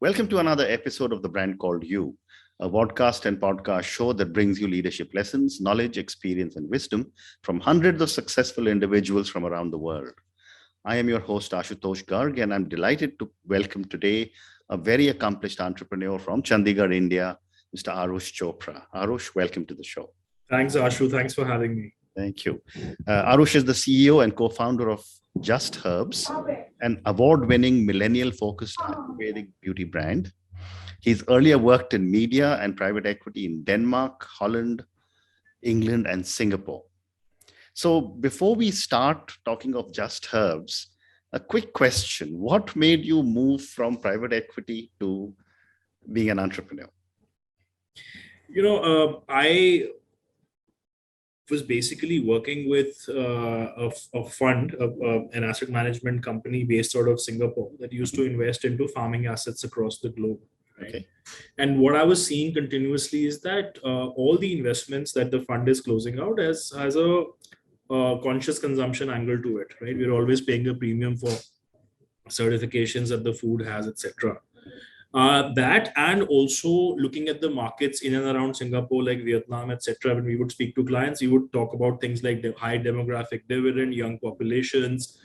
Welcome to another episode of The Brand Called You, a podcast and podcast show that brings you leadership lessons, knowledge, experience, and wisdom from hundreds of successful individuals from around the world. I am your host, Ashutosh Garg, and I'm delighted to welcome today a very accomplished entrepreneur from Chandigarh, India, Mr. Arush Chopra. Arush, welcome to the show. Thanks, Ashu. Thanks for having me. Thank you. Arush is the CEO and co-founder of Just Herbs, an award-winning millennial-focused Ayurvedic beauty brand. He's earlier worked in media and private equity in Denmark, Holland, England, and Singapore. So before we start talking of Just Herbs, a quick question. What made you move from private equity to being an entrepreneur? I was basically working with a fund, an asset management company based out of Singapore that used to invest into farming assets across the globe. Right? Okay. And what I was seeing continuously is that all the investments that the fund is closing out has a conscious consumption angle to it. Right? We're always paying a premium for certifications that the food has, etc. That and also looking at the markets in and around Singapore, like Vietnam, etc. When we would speak to clients, we would talk about things like the high demographic dividend, young populations,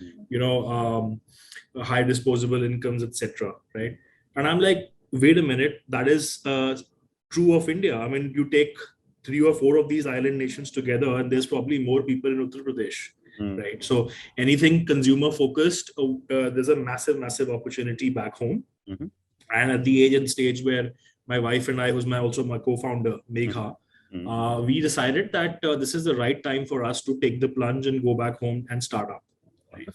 high disposable incomes, etc. Right? And I'm like, wait a minute, that is true of India. I mean, you take 3 or 4 of these island nations together, and there's probably more people in Uttar Pradesh. Right. So anything consumer focused, there's a massive opportunity back home. Mm-hmm. And at the age and stage where my wife and I, who's also my co-founder, Megha, we decided that this is the right time for us to take the plunge and go back home and start up. Right?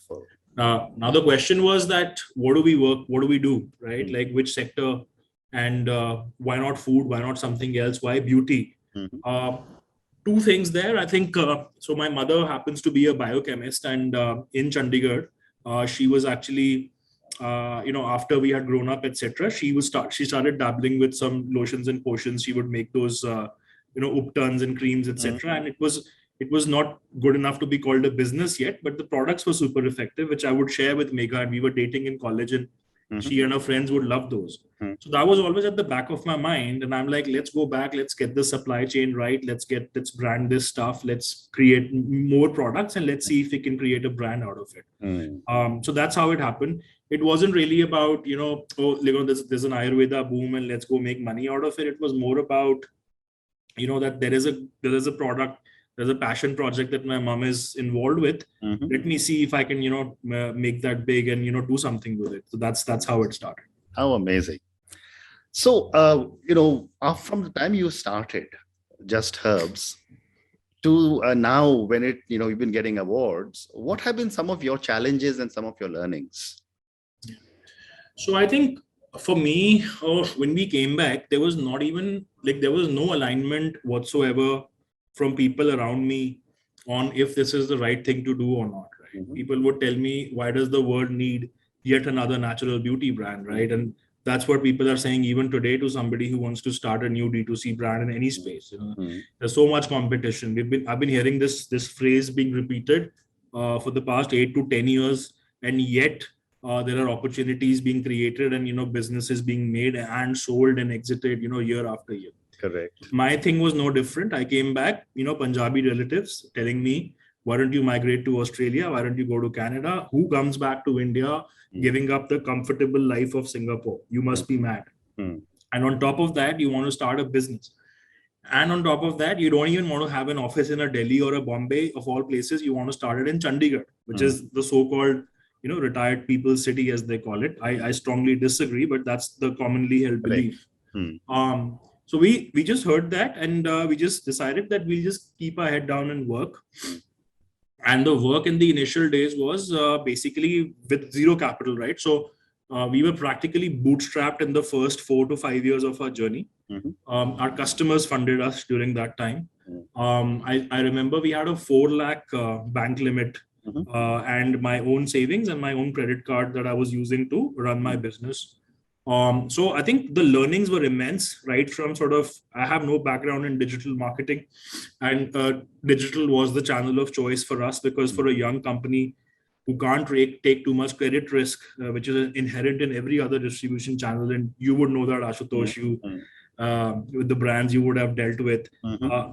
Now the question was that, what do we work? What do we do? Right? Like which sector? And why not food? Why not something else? Why beauty? 2 things there. I think, so my mother happens to be a biochemist, and in Chandigarh, she was actually, after we had grown up, etc., she started dabbling with some lotions and potions. She would make those, uptons and creams, etc. And it was not good enough to be called a business yet, but the products were super effective, which I would share with Megha. And we were dating in college, and she and her friends would love those. So that was always at the back of my mind. And I'm like, let's go back, let's get the supply chain right. Let's brand this stuff. Let's create more products, and let's see if we can create a brand out of it. So that's how it happened. It wasn't really about, there's an Ayurveda boom and let's go make money out of it. It was more about, that there is a product, there's a passion project that my mom is involved with. Let me see if I can, make that big and, do something with it. So that's how it started. How amazing. So, from the time you started Just Herbs to now when you've been getting awards, what have been some of your challenges and some of your learnings? So I think for me, when we came back, there was not even there was no alignment whatsoever from people around me on if this is the right thing to do or not. Right? People would tell me, why does the world need yet another natural beauty brand, right? And that's what people are saying even today to somebody who wants to start a new D2C brand in any space. There's so much competition. I've been hearing this phrase being repeated for the past 8 to 10 years, and yet there are opportunities being created and businesses being made and sold and exited year after year. Correct. My thing was no different. I came back, Punjabi relatives telling me, why don't you migrate to Australia? Why don't you go to Canada? Who comes back to India giving up the comfortable life of Singapore? You must be mad. And on top of that, you want to start a business. And on top of that, you don't even want to have an office in a Delhi or a Bombay, of all places. You want to start it in Chandigarh, which is the so-called, retired people's city, as they call it. I strongly disagree, but that's the commonly held belief. So we just heard that, and we just decided that we'll just keep our head down and work. And the work in the initial days was basically with zero capital, right? So we were practically bootstrapped in the first 4 to 5 years of our journey. Our customers funded us during that time. I remember we had a 4 lakh bank limit and my own savings and my own credit card that I was using to run my business. So I think the learnings were immense, right? From I have no background in digital marketing, and digital was the channel of choice for us, because for a young company, who can't take too much credit risk, which is inherent in every other distribution channel. And you would know that, Ashutosh, you with the brands you would have dealt with.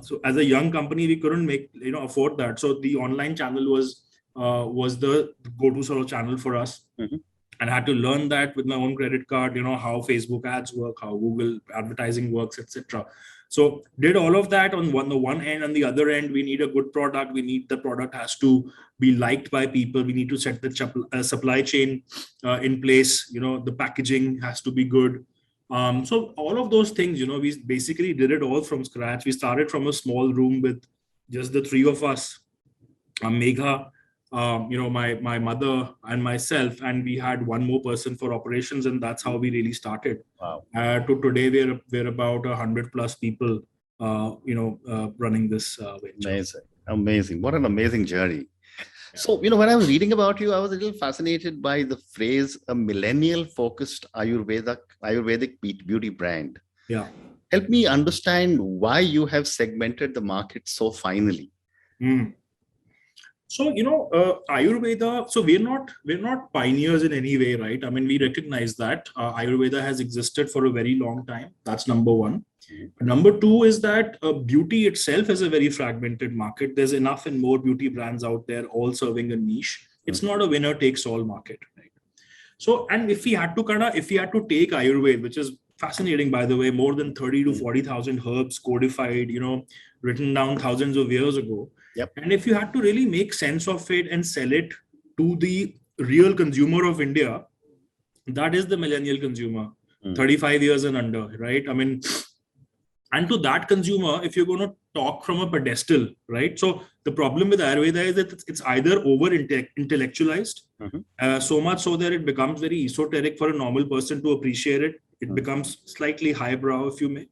So as a young company, we couldn't afford that. So the online channel was the go-to sort of channel for us. And I had to learn that with my own credit card, how Facebook ads work, how Google advertising works, etc. So did all of that on the one end. On the other end, we need a good product. We need the product has to be liked by people. We need to set the supply chain in place. The packaging has to be good. So all of those things, we basically did it all from scratch. We started from a small room with just the three of us, Megha, my mother and myself, and we had one more person for operations, and that's how we really started. Wow. To today, we're about 100+ people, running this venture. Amazing. What an amazing journey. So, when I was reading about you, I was a little fascinated by the phrase, a millennial focused Ayurvedic beauty brand. Yeah. Help me understand why you have segmented the market so finely. So, Ayurveda, so we're not pioneers in any way, right? I mean, we recognize that Ayurveda has existed for a very long time. That's number one. Number two is that beauty itself is a very fragmented market. There's enough and more beauty brands out there, all serving a niche. It's not a winner takes all market, right? So, and if we had to take Ayurveda, which is fascinating, by the way, more than 30 to 40,000 herbs codified, written down thousands of years ago. Yep. And if you had to really make sense of it and sell it to the real consumer of India, that is the millennial consumer, 35 years and under, right? I mean, and to that consumer, if you're going to talk from a pedestal, right? So the problem with Ayurveda is that it's either over intellectualized, so much so that it becomes very esoteric for a normal person to appreciate it. It becomes slightly highbrow, if you may.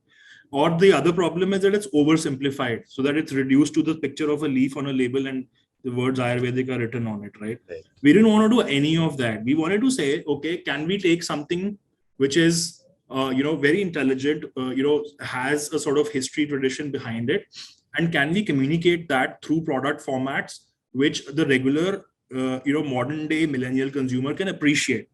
Or the other problem is that it's oversimplified, so that it's reduced to the picture of a leaf on a label and the words Ayurvedic are written on it, right? We didn't want to do any of that. We wanted to say, okay, can we take something which is, very intelligent, has a sort of history tradition behind it, and can we communicate that through product formats which the regular, modern day millennial consumer can appreciate.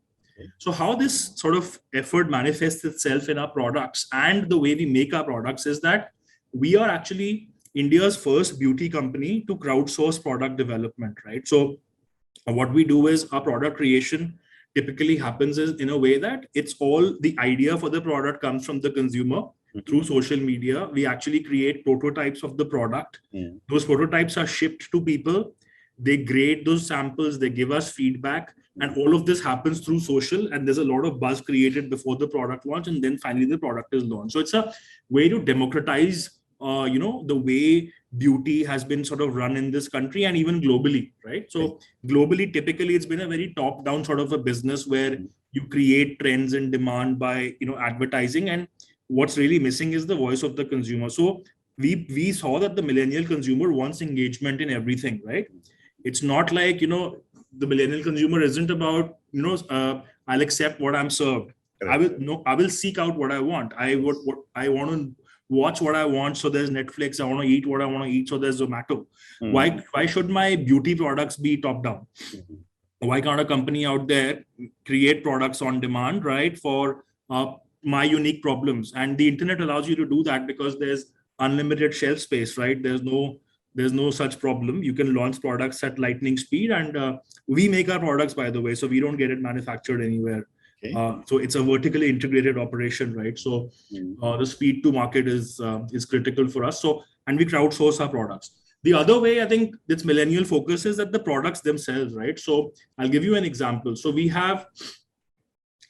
So how this sort of effort manifests itself in our products and the way we make our products is that we are actually India's first beauty company to crowdsource product development, right? So what we do is our product creation typically happens is in a way that it's all the idea for the product comes from the consumer through social media. We actually create prototypes of the product. Those prototypes are shipped to people. They grade those samples, they give us feedback, and all of this happens through social, and there's a lot of buzz created before the product launch, and then finally the product is launched. So it's a way to democratize, the way beauty has been sort of run in this country and even globally, right? So globally, typically, it's been a very top-down sort of a business where you create trends and demand by, advertising, and what's really missing is the voice of the consumer. So we saw that the millennial consumer wants engagement in everything, right? It's not like, the millennial consumer isn't about, I'll accept what I'm served. I will seek out what I want. I want to watch what I want. So there's Netflix. I want to eat what I want to eat. So there's Zomato. Why should my beauty products be top down? Why can't a company out there create products on demand, right? For my unique problems. And the internet allows you to do that because there's unlimited shelf space, right? There's no such problem. You can launch products at lightning speed, and we make our products, by the way, so we don't get it manufactured anywhere. So it's a vertically integrated operation, right? So the speed to market is critical for us. So, and we crowdsource our products. The other way, I think, this millennial focus is at the products themselves, right? So I'll give you an example. So we have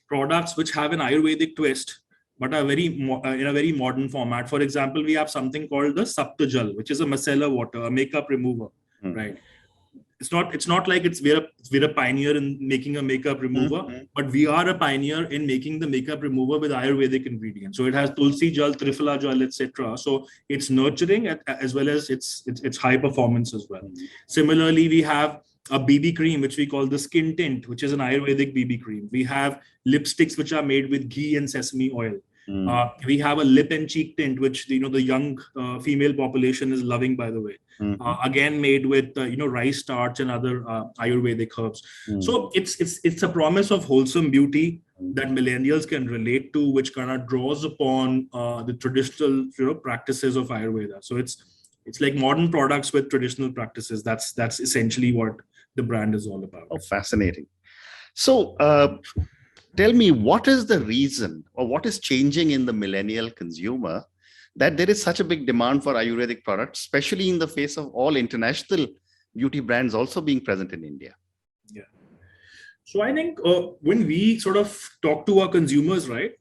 products which have an Ayurvedic twist, but are in a very modern format. For example, we have something called the Saptajal, which is a micellar water, a makeup remover, right? It's not like we're a pioneer in making a makeup remover, but we are a pioneer in making the makeup remover with Ayurvedic ingredients. So it has Tulsi Jal, Triphala Jal, etc. So it's nurturing as well as it's high performance as well. Similarly, we have a BB cream, which we call the skin tint, which is an Ayurvedic BB cream. We have lipsticks, which are made with ghee and sesame oil. We have a lip and cheek tint, which the young female population is loving, by the way. Again, made with rice starch and other Ayurvedic herbs. So it's a promise of wholesome beauty that millennials can relate to, which kind of draws upon the traditional practices of Ayurveda. So it's like modern products with traditional practices. That's essentially what the brand is all about. Oh, fascinating. So tell me, what is the reason or what is changing in the millennial consumer that there is such a big demand for Ayurvedic products, especially in the face of all international beauty brands also being present in India? Yeah. So I think when we sort of talk to our consumers, right,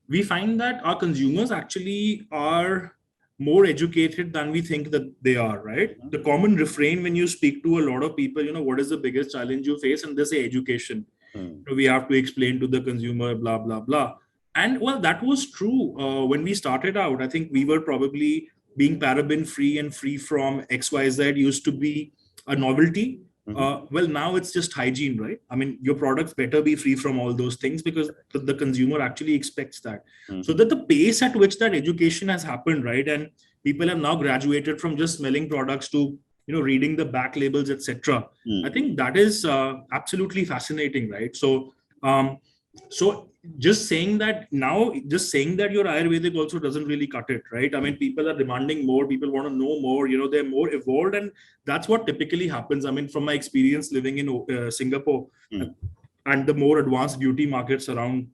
we find that our consumers actually are more educated than we think that they are, right? The common refrain when you speak to a lot of people, what is the biggest challenge you face? And they say education. We have to explain to the consumer, blah, blah, blah. And well, that was true when we started out. I think we were probably being paraben free and free from XYZ used to be a novelty. Well, now it's just hygiene, right? I mean, your products better be free from all those things because the consumer actually expects that. So that the pace at which that education has happened, right? And people have now graduated from just smelling products to, reading the back labels, etc. I think that is absolutely fascinating, right? So, just saying that you're Ayurvedic also doesn't really cut it, right? I mean, people are demanding more, people want to know more, they're more evolved, and that's what typically happens. I mean, from my experience living in Singapore and the more advanced beauty markets around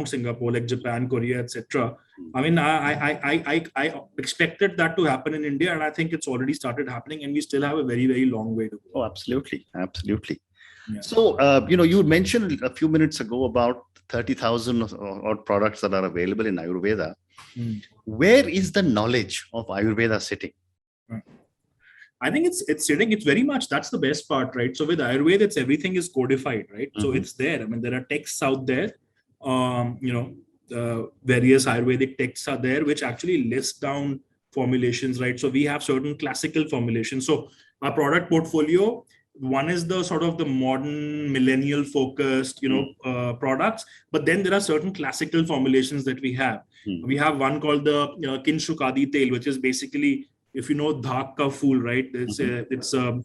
Singapore, like Japan, Korea, etc. I mean, I expected that to happen in India, and I think it's already started happening, and we still have a very, very long way to go. Oh, absolutely. Yeah. So, you mentioned a few minutes ago about 30,000 odd products that are available in Ayurveda. Where is the knowledge of Ayurveda sitting? I think it's sitting, it's very much, that's the best part, right? So with Ayurveda, everything is codified, right? So it's there. I mean, there are texts out there, various Ayurvedic texts are there, which actually list down formulations, right? So we have certain classical formulations. So our product portfolio, one is the sort of the modern millennial focused, products, but then there are certain classical formulations that we have. We have one called the Kinshukadi Tail, which is basically, if you know Dhak Ka Fool, right? It's a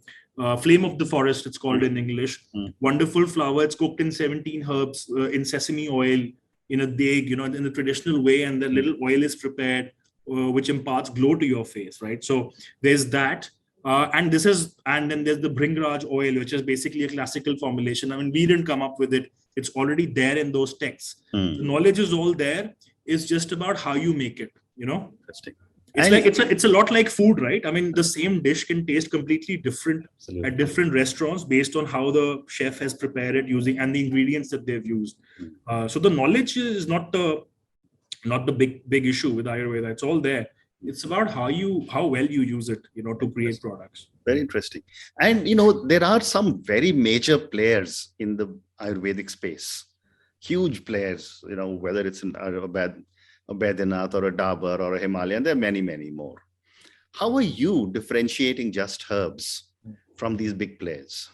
flame of the forest, it's called in English. Wonderful flower. It's cooked in 17 herbs in sesame oil, in a deg, in the traditional way, and the little oil is prepared, which imparts glow to your face, right? So there's that. And then there's the Bhringraj oil, which is basically a classical formulation. I mean, we didn't come up with it. It's already there in those texts. The knowledge is all there. It's just about how you make it, Interesting. It's a lot like food, right? I mean, the same dish can taste completely different at different restaurants based on how the chef has prepared it using and the ingredients that they've used. So the knowledge is not the big issue with Ayurveda. It's all there. It's about how well you use it, to create products. Very interesting. And, there are some very major players in the Ayurvedic space, huge players, whether it's a Baidyanath or a Dabur or a Himalayan, there are many, many more. How are you differentiating Just Herbs from these big players?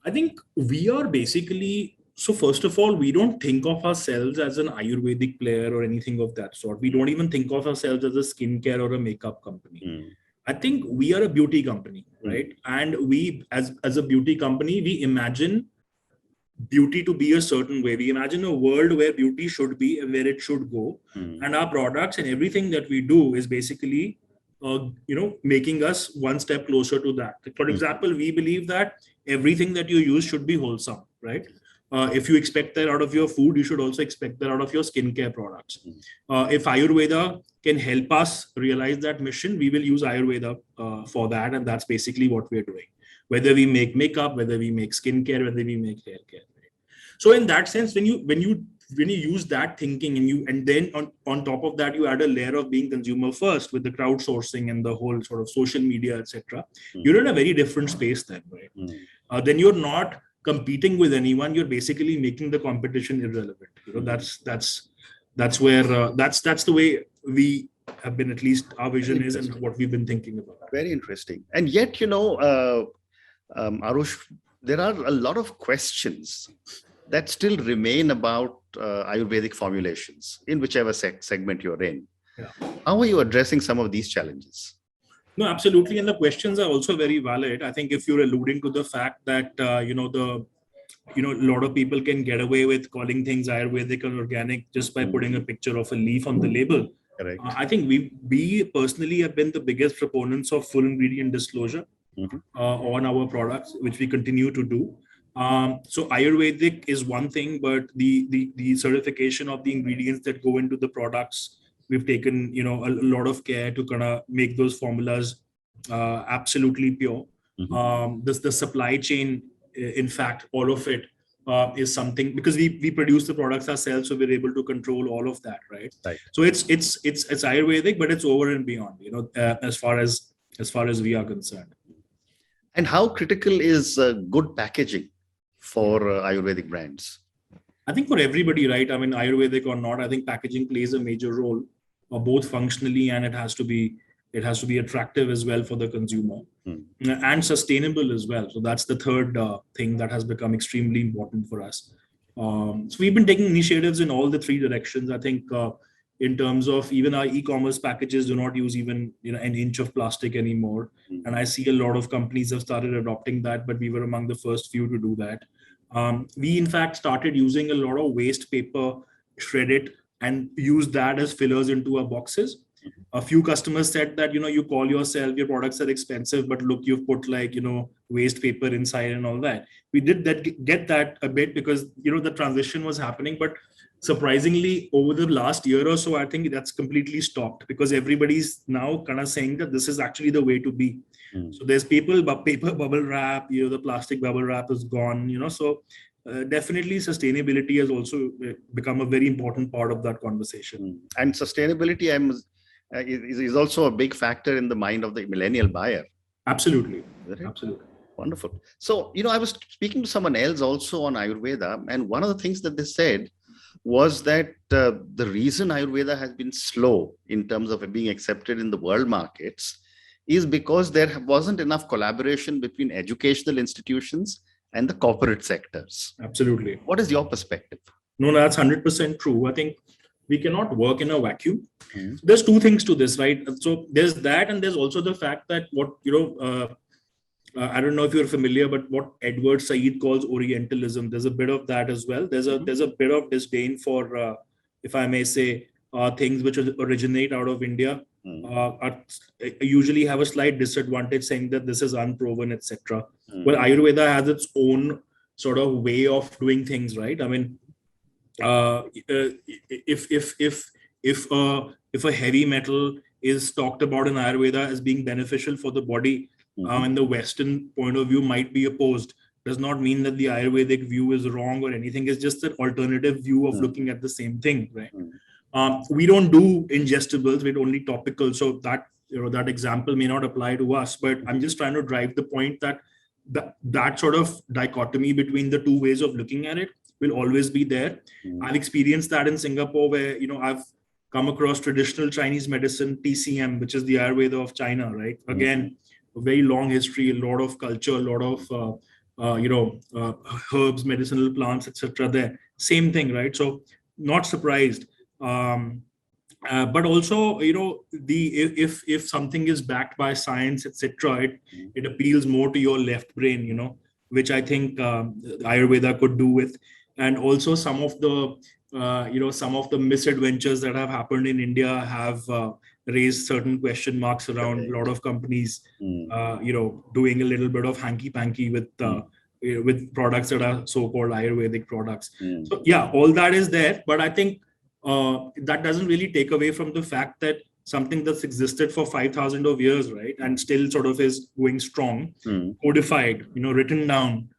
I think we are basically, so first of all, we don't think of ourselves as an Ayurvedic player or anything of that sort. We don't even think of ourselves as a skincare or a makeup company. I think we are a beauty company, right? And we, as a beauty company, we imagine beauty to be a certain way. We imagine a world where beauty should be and where it should go. And our products and everything that we do is basically, making us one step closer to that. For example, we believe that everything that you use should be wholesome, right? If you expect that out of your food, you should also expect that out of your skincare products. If Ayurveda can help us realize that mission, we will use Ayurveda for that. And that's basically what we're doing. Whether we make makeup, whether we make skincare, whether we make hair care. Right? So in that sense, when you use that thinking and then on top of that, you add a layer of being consumer first with the crowdsourcing and the whole sort of social media, etc. You're in a very different space then, right? Then you're not competing with anyone. You're basically making the competition irrelevant. That's where that's the way we have been, at least our vision is and what we've been thinking about. Very interesting. And yet, Arush, there are a lot of questions that still remain about Ayurvedic formulations in whichever segment you're in. Yeah. How are you addressing some of these challenges? No, absolutely. And the questions are also very valid. I think if you're alluding to the fact that, a lot of people can get away with calling things Ayurvedic and organic just by putting a picture of a leaf on the label. Correct. I think we personally have been the biggest proponents of full ingredient disclosure on our products, which we continue to do. So Ayurvedic is one thing, but the certification of the ingredients that go into the products, we've taken a lot of care to kind of make those formulas absolutely pure. The supply chain, in fact, all of it is something, because we produce the products ourselves, so we're able to control all of that, right? So it's Ayurvedic, but it's over and beyond, as far as we are concerned. And how critical is good packaging for Ayurvedic brands? I think for everybody, right? I mean, Ayurvedic or not, I think packaging plays a major role, both functionally, and it has to be attractive as well for the consumer, and sustainable as well. So that's the third thing that has become extremely important for us. So we've been taking initiatives in all the three directions. I think in terms of even our e-commerce packages do not use even an inch of plastic anymore. And I see a lot of companies have started adopting that, but we were among the first few to do that. We in fact started using a lot of waste paper, shred it, and use that as fillers into our boxes. A few customers said that, you call yourself, your products are expensive, but look, you've put waste paper inside and all that. We did get that a bit because, the transition was happening, but surprisingly over the last year or so, I think that's completely stopped because everybody's now kind of saying that this is actually the way to be. So there's paper bubble wrap, the plastic bubble wrap is gone, so definitely sustainability has also become a very important part of that conversation. And sustainability is also a big factor in the mind of the millennial buyer. Absolutely. Absolutely. Wonderful. So, I was speaking to someone else also on Ayurveda, and one of the things that they said was that the reason Ayurveda has been slow in terms of being accepted in the world markets is because there wasn't enough collaboration between educational institutions and the corporate sectors. Absolutely. What is your perspective? No, that's 100% true. I think we cannot work in a vacuum. There's two things to this, right? So there's that, and there's also the fact that I don't know if you're familiar, but what Edward Said calls Orientalism, there's a bit of that as well. There's a bit of disdain for, if I may say, things which originate out of India, usually have a slight disadvantage, saying that this is unproven, etc. Well, Ayurveda has its own sort of way of doing things, right? I mean, if a heavy metal is talked about in Ayurveda as being beneficial for the body, and the Western point of view might be opposed, does not mean that the Ayurvedic view is wrong or anything. It's just an alternative view of looking at the same thing, right? We don't do ingestibles, we're only topical. So that example may not apply to us, but I'm just trying to drive the point that that sort of dichotomy between the two ways of looking at it will always be there. I've experienced that in Singapore, where I've come across traditional Chinese medicine, TCM, which is the Ayurveda of China, right? Again, a very long history, a lot of culture, a lot of herbs, medicinal plants, etc. There, same thing, right? So not surprised. But also, if something is backed by science, etc., it appeals more to your left brain, which I think Ayurveda could do with. And also some of the misadventures that have happened in India have raised certain question marks around a lot of companies, doing a little bit of hanky-panky with products that are so-called Ayurvedic products. So yeah, all that is there, but I think that doesn't really take away from the fact that something that's existed for 5,000 of years, right, and still sort of is going strong, codified, written down,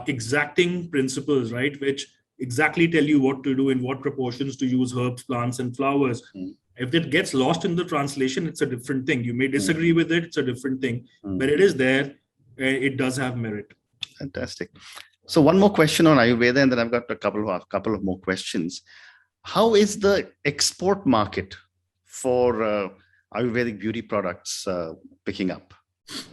exacting principles, right, which exactly tell you what to do, in what proportions to use herbs, plants, and flowers. If it gets lost in the translation, it's a different thing. You may disagree with it, it's a different thing, but it is there. It does have merit. Fantastic. So one more question on Ayurveda, and then I've got a couple of more questions. How is the export market for Ayurvedic beauty products picking up?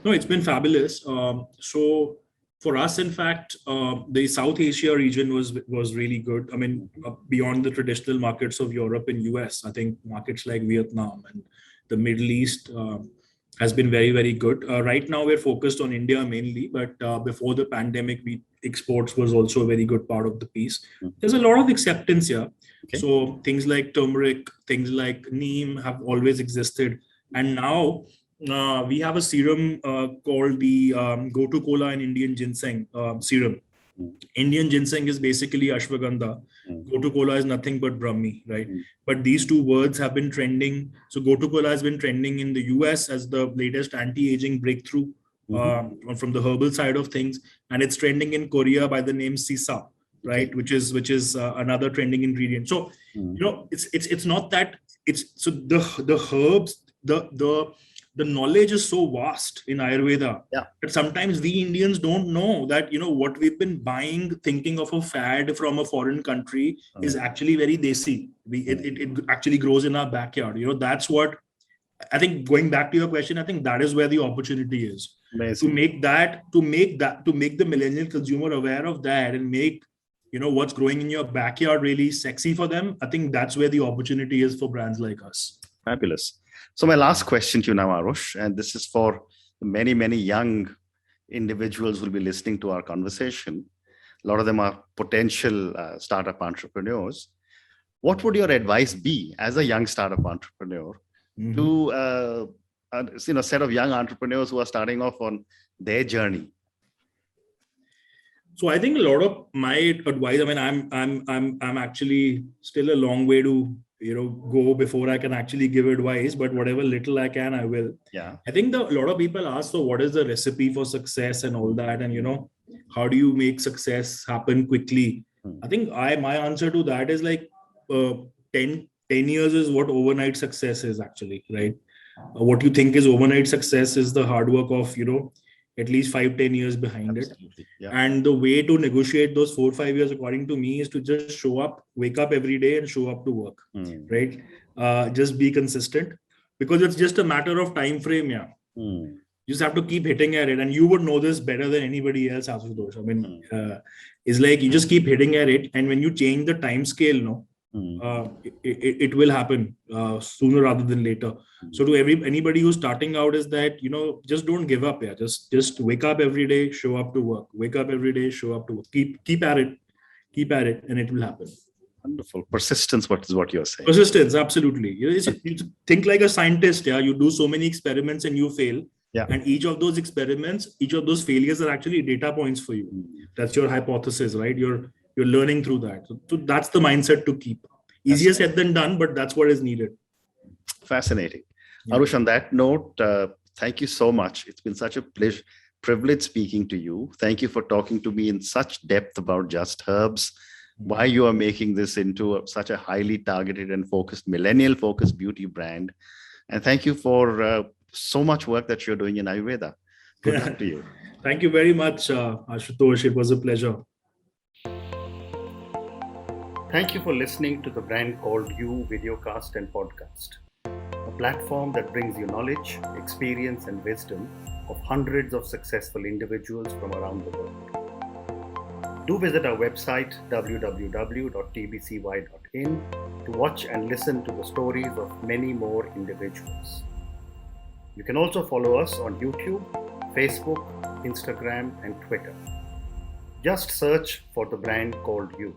No, it's been fabulous. So For us, in fact, the South Asia region was really good. I mean, beyond the traditional markets of Europe and US, I think markets like Vietnam and the Middle East has been very, very good. Right now, we're focused on India mainly, but before the pandemic, exports was also a very good part of the piece. There's a lot of acceptance here. Okay. So things like turmeric, things like neem have always existed. And now we have a serum called the Gotu Kola and Indian Ginseng serum. Indian ginseng is basically ashwagandha. Gotu Kola is nothing but Brahmi, right? But these two words have been trending. So Gotu Kola has been trending in the US as the latest anti-aging breakthrough from the herbal side of things, and it's trending in Korea by the name Sisa, right? Which is another trending ingredient. So it's not that it's so the herbs the knowledge is so vast in Ayurveda that sometimes we Indians don't know that, what we've been buying, thinking of a fad from a foreign country is actually very desi. It actually grows in our backyard. That's what I think. Going back to your question, I think that is where the opportunity is. Amazing. To make the millennial consumer aware of that and make, what's growing in your backyard really sexy for them. I think that's where the opportunity is for brands like us. Fabulous. So my last question to you now, Arush, and this is for many, many young individuals who will be listening to our conversation. A lot of them are potential startup entrepreneurs. What would your advice be as a young startup entrepreneur to a set of young entrepreneurs who are starting off on their journey? So I think a lot of my advice, I mean, I'm actually still a long way to go before I can actually give advice, but whatever little I can, I will. Yeah. I think a lot of people ask, so what is the recipe for success and all that? And, how do you make success happen quickly? I think my answer to that is like 10 years is what overnight success is actually, right? What you think is overnight success is the hard work of, at least 5-10 years behind Absolutely. It. Yeah. And the way to negotiate those 4-5 years, according to me, is to just show up, wake up every day and show up to work, right? Just be consistent, because it's just a matter of time frame. Yeah. You just have to keep hitting at it. And you would know this better than anybody else, Ashutosh. I mean, it's like you just keep hitting at it. And when you change the time scale, it will happen sooner rather than later. So to anybody who's starting out is that, just don't give up. Yeah. Just wake up every day, show up to work, wake up every day, show up to work, keep at it, and it will happen. Wonderful. Persistence, what is what you're saying? Persistence. Absolutely. You think like a scientist. Yeah. You do so many experiments and you fail. Yeah. And each of those experiments, each of those failures are actually data points for you. That's your hypothesis, right? You're learning through that. So that's the mindset to keep. Easier said than done, but that's what is needed. Fascinating. Yeah. Arush, on that note, thank you so much. It's been such a privilege speaking to you. Thank you for talking to me in such depth about Just Herbs, why you are making this into such a highly targeted and millennial-focused beauty brand. And thank you for so much work that you're doing in Ayurveda. Good luck to you. Thank you very much, Ashutosh. It was a pleasure. Thank you for listening to the Brand Called You videocast and podcast, a platform that brings you knowledge, experience, and wisdom of hundreds of successful individuals from around the world. Do visit our website www.tbcy.in to watch and listen to the stories of many more individuals. You can also follow us on YouTube, Facebook, Instagram, and Twitter. Just search for the Brand Called You.